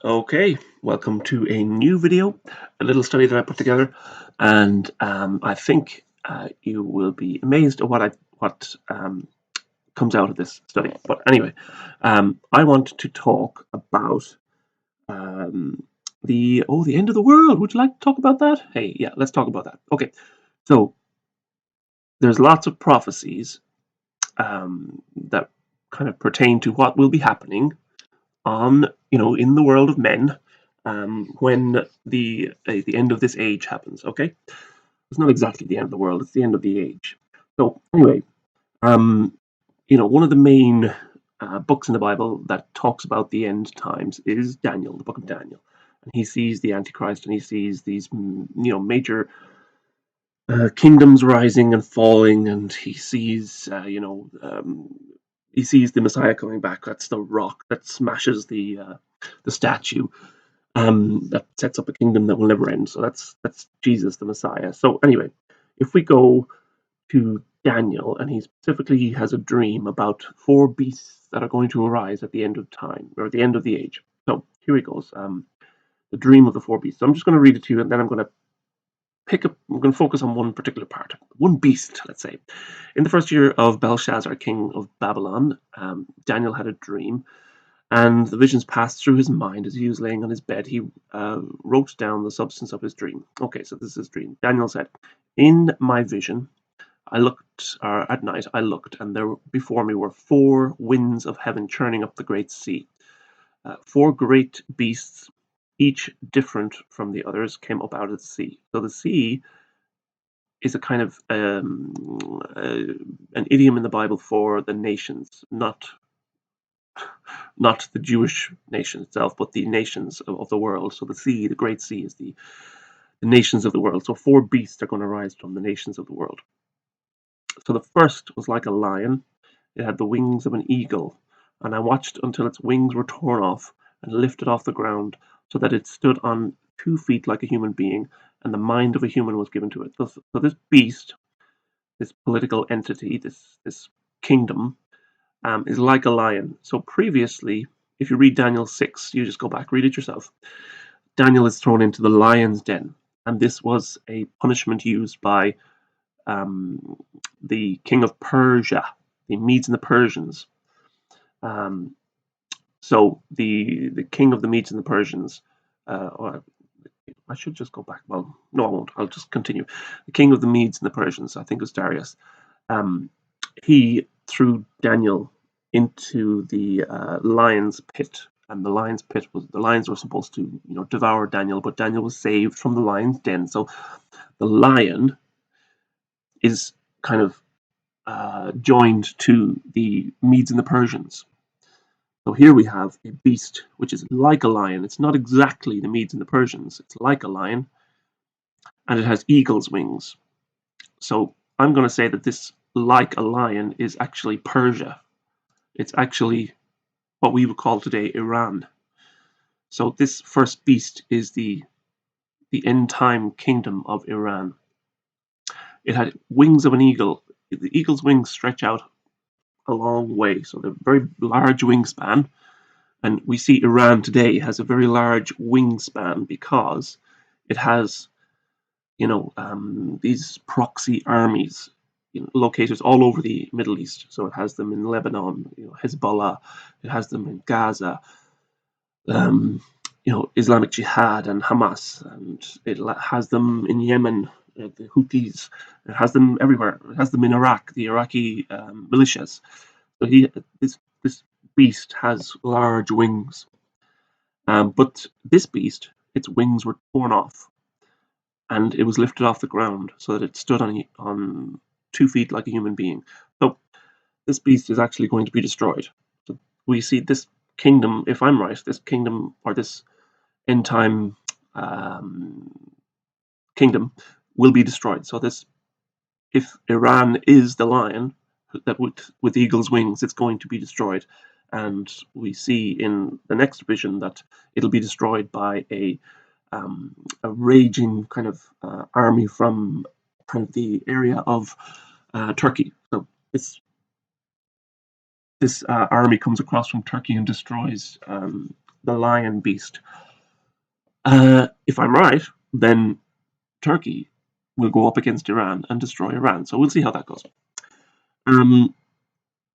Okay, welcome to a new video, a little study that I put together, and I think you will be amazed at what comes out of this study. But anyway, I want to talk about the end of the world. Would you like to talk about that? Hey, yeah, let's talk about that. Okay, so there's lots of prophecies that kind of pertain to what will be happening on in the world of men when the end of this age happens. Okay, it's not exactly the end of the world; it's the end of the age. So anyway, um, one of the main books in the Bible that talks about the end times is Daniel, the book of Daniel, and he sees the Antichrist and he sees these major kingdoms rising and falling, and he sees he sees the Messiah coming back. That's the rock that smashes the statue that sets up a kingdom that will never end. So that's Jesus, the Messiah. So anyway, if we go to Daniel, and he specifically has a dream about four beasts that are going to arise at the end of time, or at the end of the age. So here he goes. The dream of the four beasts. So I'm just going to read it to you, and then I'm going to we're going to focus on one particular part, one beast, let's say. In the first year of Belshazzar, king of Babylon, Daniel had a dream, and the visions passed through his mind as he was laying on his bed. He wrote down the substance of his dream. Okay, so this is his dream. Daniel said, "In my vision, I looked, at night, I looked, and there before me were four winds of heaven churning up the great sea. Four great beasts, each different from the others, came up out of the sea. So the sea is a kind of an idiom in the Bible for the nations, not the Jewish nation itself, but the nations of the world. So the sea, the great sea, is the nations of the world. So four beasts are going to rise from the nations of the world. So the first was like a lion. It had the wings of an eagle, and I watched until its wings were torn off and lifted off the ground, so that it stood on 2 feet like a human being, and the mind of a human was given to it. So this beast, this political entity, this kingdom, is like a lion. So previously, if you read Daniel 6, you just go back, read it yourself. Daniel is thrown into the lion's den, and this was a punishment used by um, the king of Persia, the Medes and the Persians. Um, so the king of the Medes and the Persians, or I should just go back. Well, no, I won't. I'll just continue. The king of the Medes and the Persians, I think it was Darius. Um, he threw Daniel into the lion's pit, and the lion's pit was the lions were supposed to devour Daniel, but Daniel was saved from the lion's den. So the lion is kind of joined to the Medes and the Persians. So here we have a beast which is like a lion. It's not exactly the Medes and the Persians. It's like a lion, and it has eagle's wings. So I'm going to say that this like a lion is actually Persia. It's actually what we would call today Iran. So this first beast is the end time kingdom of Iran. It had wings of an eagle. The eagle's wings stretch out a long way, so they're very large wingspan. And we see Iran today has a very large wingspan because it has, these proxy armies, located all over the Middle East. So it has them in Lebanon, Hezbollah. It has them in Gaza, um, Islamic Jihad and Hamas, and it has them in Yemen, the Houthis. It has them everywhere. It has them in Iraq, the Iraqi militias. So this beast has large wings, but this beast, its wings were torn off, and it was lifted off the ground so that it stood on 2 feet like a human being. So this beast is actually going to be destroyed. So we see this kingdom, if I'm right, this kingdom or this end time um, kingdom will be destroyed. So this, if Iran is the lion that with eagle's wings, it's going to be destroyed. And we see in the next vision that it'll be destroyed by a raging kind of army from kind of the area of Turkey. So this army comes across from Turkey and destroys the lion beast. If I'm right, then Turkey will go up against Iran and destroy Iran. So we'll see how that goes. Um,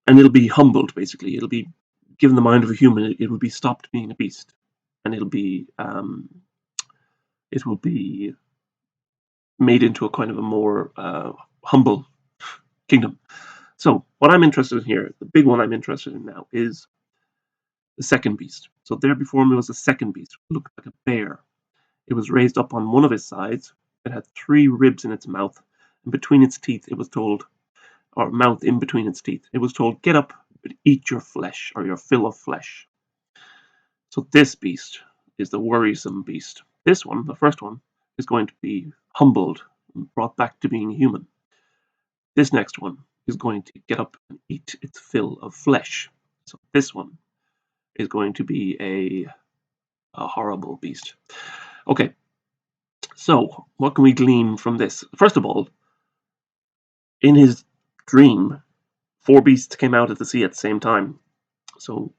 and it'll be humbled, basically. It'll be given the mind of a human. It will be stopped being a beast, and it will be made into a kind of a more humble kingdom. So what I'm interested in here, the big one I'm interested in now, is the second beast. So there before me was a second beast. It looked like a bear. It was raised up on one of its sides. It had 3 ribs in its mouth, and between its teeth it was told, or mouth in between its teeth, it was told, get up and eat your flesh, or your fill of flesh. So this beast is the worrisome beast. This one, the first one, is going to be humbled and brought back to being human. This next one is going to get up and eat its fill of flesh. So this one is going to be a horrible beast. Okay, so what can we glean from this? First of all, in his dream, 4 beasts came out of the sea at the same time. So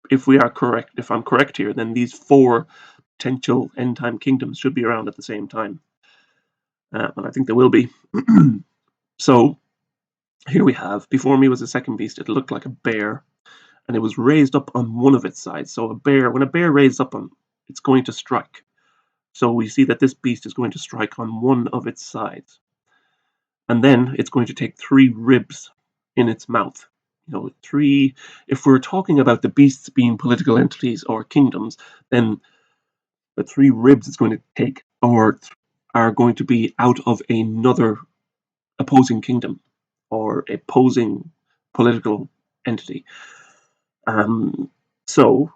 if I'm correct here, then these 4 potential end time kingdoms should be around at the same time. And I think they will be. So here we have, before me was a second beast. It looked like a bear, and it was raised up on one of its sides. So when a bear raises up on, it's going to strike. So we see that this beast is going to strike on one of its sides. And then it's going to take 3 ribs in its mouth. If we're talking about the beasts being political entities or kingdoms, then the 3 ribs it's going to take are going to be out of another opposing kingdom or opposing political entity. So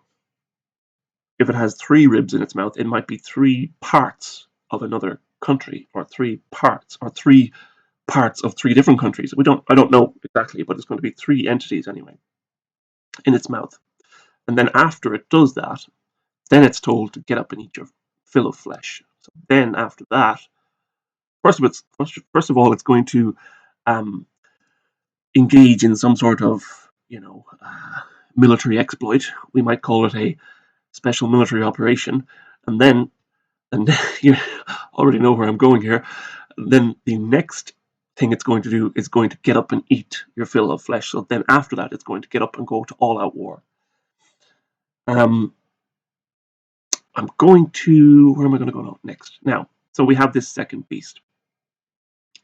if it has 3 ribs in its mouth, it might be 3 parts of another country, or 3 parts of 3 different countries. I don't know exactly, but it's going to be 3 entities anyway in its mouth. And then after it does that, then it's told to get up and eat your fill of flesh. So then after that, first of all, it's going to engage in some sort of military exploit. We might call it a special military operation, and then you already know where I'm going here. Then the next thing it's going to do is going to get up and eat your fill of flesh. So then after that, it's going to get up and go to all-out war. I'm going to, where am I going to go next? Now, so we have this second beast.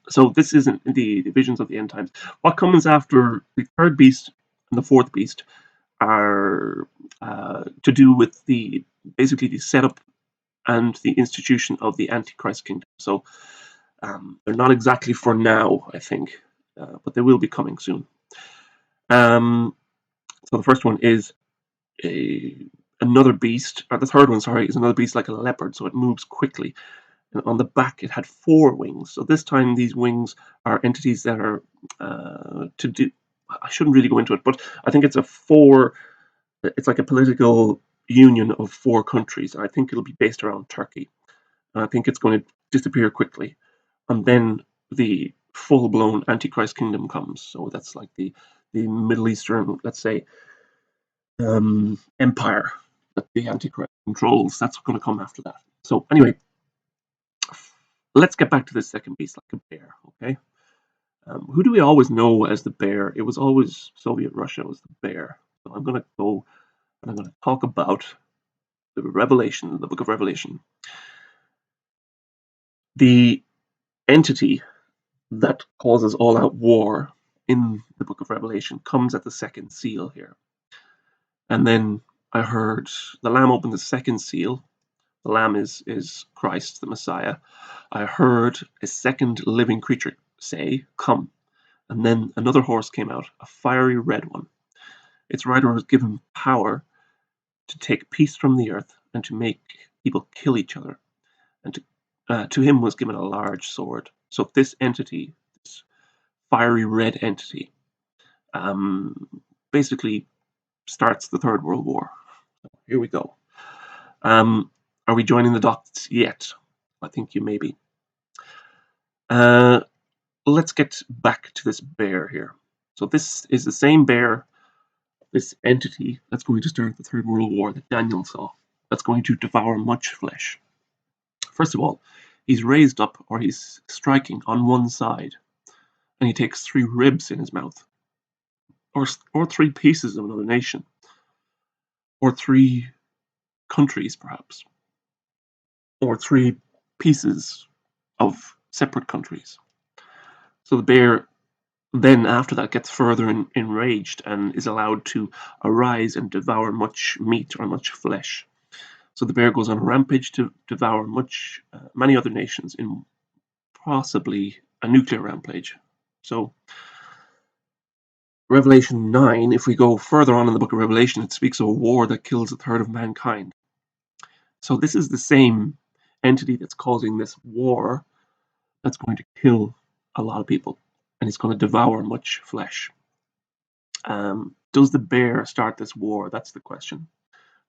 So this isn't the visions of the end times. What comes after the third beast and the fourth beast are to do with basically the setup and the institution of the Antichrist kingdom. So they're not exactly for now, I think, but they will be coming soon. So the first one is another beast, or the third one, sorry, is another beast like a leopard, so it moves quickly. And on the back, it had 4 wings. So this time, these wings are entities that are to do. I shouldn't really go into it, but I think it's It's like a political union of 4 countries. I think it'll be based around Turkey. And I think it's going to disappear quickly, and then the full-blown Antichrist kingdom comes. So that's like the Middle Eastern, let's say, empire that the Antichrist controls. That's going to come after that. So anyway, let's get back to the second beast, like a bear. Okay, who do we always know as the bear? It was always Soviet Russia was the bear. So I'm going to go and I'm going to talk about the book of Revelation. The entity that causes all-out war in the book of Revelation comes at the second seal here. And then I heard the Lamb open the second seal. The Lamb is Christ, the Messiah. I heard a second living creature say, come. And then another horse came out, a fiery red one. Its rider was given power to take peace from the earth and to make people kill each other. And to him was given a large sword. So this entity, this fiery red entity, basically starts the Third World War. Here we go. Are we joining the dots yet? I think you may be. Let's get back to this bear here. So this is the same bear this entity that's going to start the Third World War that Daniel saw, that's going to devour much flesh. First of all, he's raised up, or he's striking on one side, and he takes 3 ribs in his mouth, or 3 pieces of another nation, or 3 countries perhaps, or 3 pieces of separate countries. So the bear then after that gets further enraged and is allowed to arise and devour much meat or much flesh. So the bear goes on a rampage to devour many other nations in possibly a nuclear rampage. So Revelation 9, if we go further on in the book of Revelation, it speaks of a war that kills a third of mankind. So this is the same entity that's causing this war that's going to kill a lot of people, and it's going to devour much flesh. Does the bear start this war? That's the question.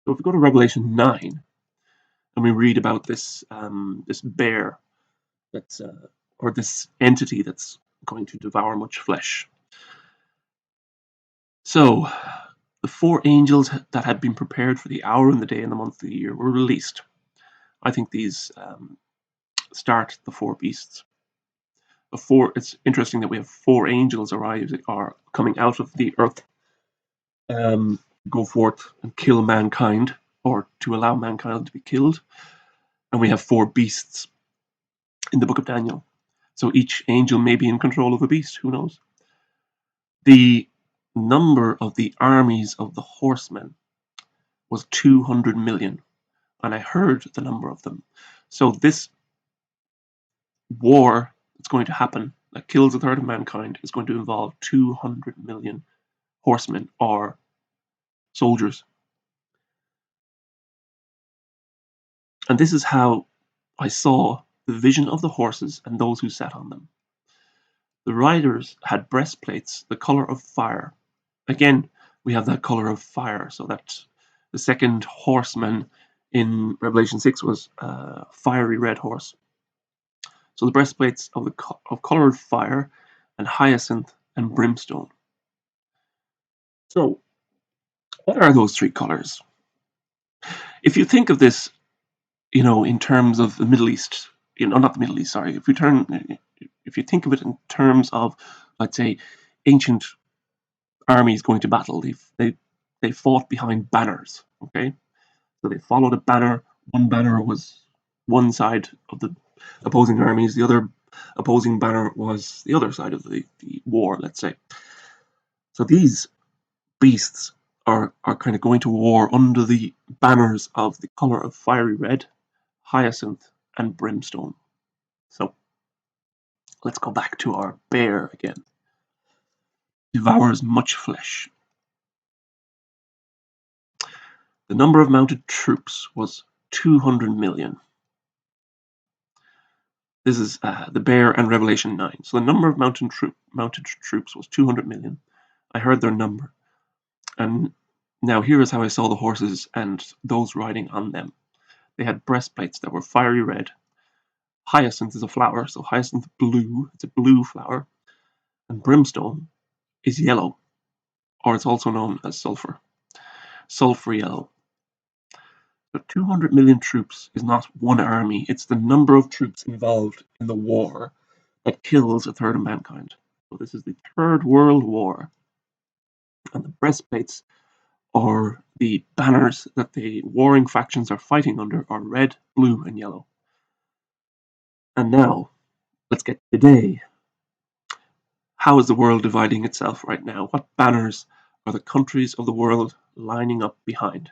So if we go to Revelation 9 and we read about this bear that's or this entity that's going to devour much flesh. So the 4 angels that had been prepared for the hour and the day and the month of the year were released. I think these start the 4 beasts. It's interesting that we have 4 angels are coming out of the earth, go forth and kill mankind, or to allow mankind to be killed. And we have 4 beasts in the book of Daniel. So each angel may be in control of a beast, who knows? The number of the armies of the horsemen was 200 million. And I heard the number of them. So this war that's going to happen, that kills a third of mankind, is going to involve 200 million horsemen or soldiers. And this is how I saw the vision of the horses and those who sat on them. The riders had breastplates the color of fire. Again, we have that color of fire, so that the second horseman in Revelation 6 was a fiery red horse. So the breastplates of colored fire and hyacinth and brimstone. So what are those 3 colors? If you think of this, in terms of the Middle East, not the Middle East, sorry, if you think of it in terms of, let's say, ancient armies going to battle, they fought behind banners, okay? So they followed a banner. One banner was one side of the opposing armies, the other opposing banner was the other side of the war, let's say. So these beasts are kind of going to war under the banners of the color of fiery red, hyacinth, and brimstone. So let's go back to our bear again. Devours much flesh. The number of mounted troops was 200 million. This is the bear and Revelation 9. So the number of mounted troops was 200 million. I heard their number. And now here is how I saw the horses and those riding on them. They had breastplates that were fiery red. Hyacinth is a flower, so hyacinth blue, it's a blue flower. And brimstone is yellow, or it's also known as sulfur. Sulfur yellow. But 200 million troops is not one army, it's the number of troops involved in the war that kills a third of mankind. So this is the Third World War. And the breastplates, or the banners that the warring factions are fighting under, are red, blue, and yellow. And now, let's get today. How is the world dividing itself right now? What banners are the countries of the world lining up behind?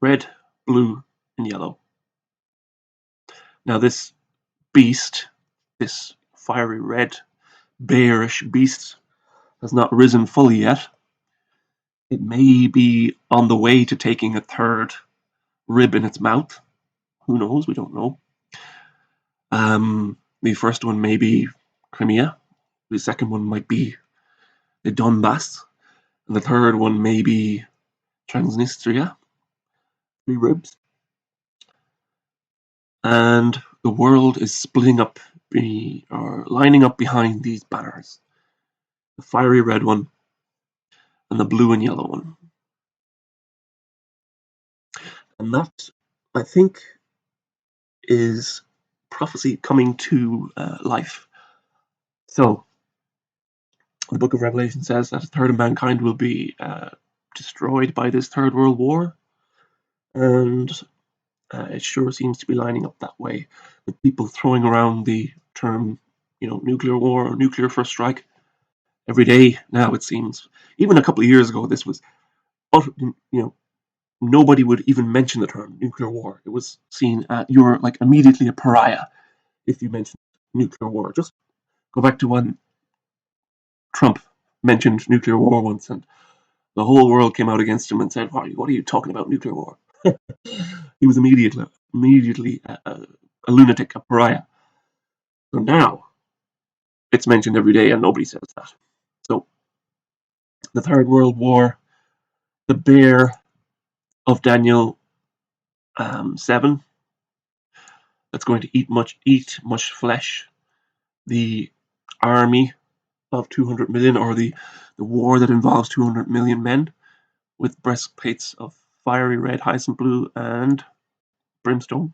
Red, blue, and yellow. Now this beast, this fiery red, bearish beast, has not risen fully yet. It may be on the way to taking a third rib in its mouth. Who knows? We don't know. The first one may be Crimea. The second one might be the Donbass. And the third one may be Transnistria. 3 ribs. And the world is splitting up, or lining up behind these banners. The fiery red one and the blue and yellow one. And that, I think, is prophecy coming to life. So, the book of Revelation says that a third of mankind will be destroyed by this Third World War, and it sure seems to be lining up that way, with people throwing around the term, nuclear war or nuclear first strike every day now, it seems. Even a couple of years ago, this was, nobody would even mention the term nuclear war. It was seen you were like immediately a pariah if you mentioned nuclear war. Just go back to when Trump mentioned nuclear war once, and the whole world came out against him and said, "What are you talking about, nuclear war?" He was immediately a lunatic, a pariah. So now it's mentioned every day, and nobody says that. So the Third World War, the bear of Daniel 7, that's going to eat much flesh. The army of 200 million, or the war that involves 200 million men with breastplates of fiery red, hyacinth blue, and brimstone.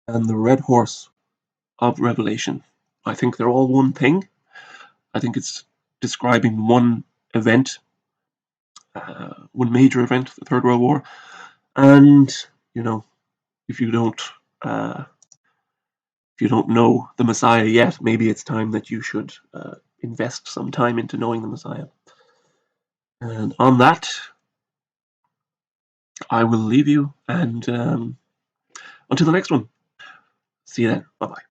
And the red horse of Revelation. I think they're all one thing. I think it's describing one event, one major event, the Third World War. And if you don't uh, know the Messiah yet, maybe it's time that you should invest some time into knowing the Messiah. And on that, I will leave you, and until the next one. See you then. Bye bye.